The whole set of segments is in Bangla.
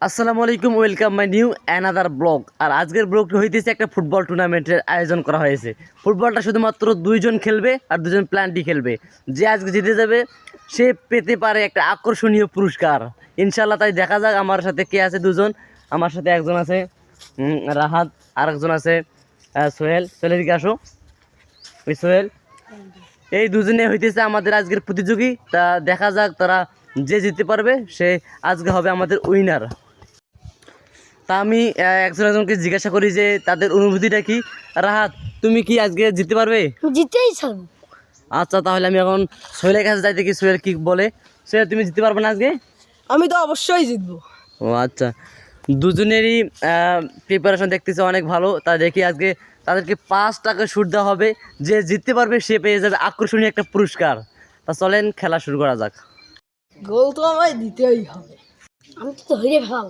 আসসালামু আলাইকুম, welcome my new another blog. আর আজকের ব্লগটি হইতেছে একটা ফুটবল টুর্নামেন্টের আয়োজন করা হয়েছে। ফুটবলটা শুধুমাত্র দুইজন খেলবে আর দুজন প্ল্যান্টি খেলবে। যে আজকে জিতে যাবে সে পেতে পারে একটা আকর্ষণীয় পুরস্কার ইনশাল্লাহ। তাই দেখা যাক আমার সাথে কে আছে। দুজন আমার সাথে, একজন আছে রাহাত, আর একজন আছে সোহেল। সোহেলের দিকে আসো। ওই সোহেল, এই দুজনে হইতেছে আমাদের আজকের প্রতিযোগী। তা দেখা যাক তারা যে জিততে পারবে সে আজকে হবে আমাদের উইনার। তা আমি একজনকে জিজ্ঞাসা করি যে তাদের অনুভূতিটা কি। রাহাত, তুমি কি আজকে জিততে পারবে? জিতেই ছাড়ব। আচ্ছা, তাহলে আমি এখন সোহেলের কাছে যাই, দেখি সোহেল কি বলে। সোহেল, তুমি জিততে পারবে না আজকে? আমি তো অবশ্যই জিতবো। ও আচ্ছা, দুজনেরই প্রিপারেশন দেখতেছে অনেক ভালো। তা দেখি আজকে তাদেরকে 5 টাকা শুট দেওয়া হবে। যে জিততে পারবে সে পেয়ে যাবে আকর্ষণীয় একটা পুরস্কার। তা চলেন খেলা শুরু করা যাক। গোল তো আমায় দিতেই হবে। আমি তো ধরে ফেলাম।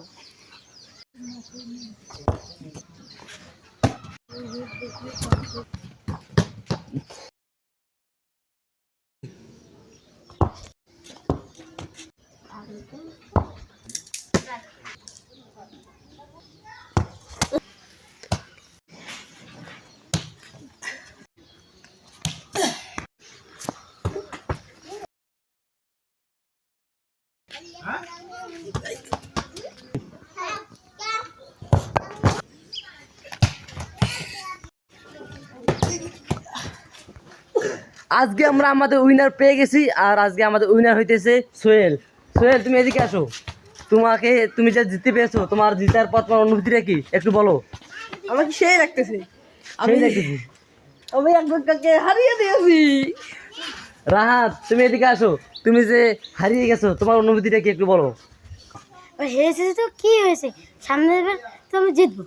আজকে আমরা আমাদের উইনার পেয়ে গেছি। আর আজকে আমাদের উইনার হইতেছে সোহেল। সোহেল, তুমি এদিকে আসো। তুমি যে জিততে পেরেছো, তোমার জিতার পর তোমার অনুভূতিটা কি একটু বলো। আমাকে সেই লাগতেছে। সেই দেখতেছি। আমি একজনকে হারিয়ে দিয়েছি। রাহাত, তুমি এদিকে আসো। তুমি যে হারিয়ে গেছো, তোমার অনুভূতিটা কি একটু বলো। হেরেছে তো কি হয়েছে, সামনের বার তো আমি জিতবো।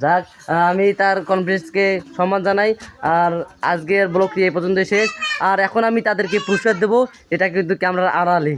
যাক, আমি তার কনফিডেন্সকে সম্মান জানাই। আর আজকের ব্লগটি এই পর্যন্ত শেষ। আর এখন আমি তাদেরকে পুরস্কার দেবো, এটা কিন্তু ক্যামেরার আড়ালে।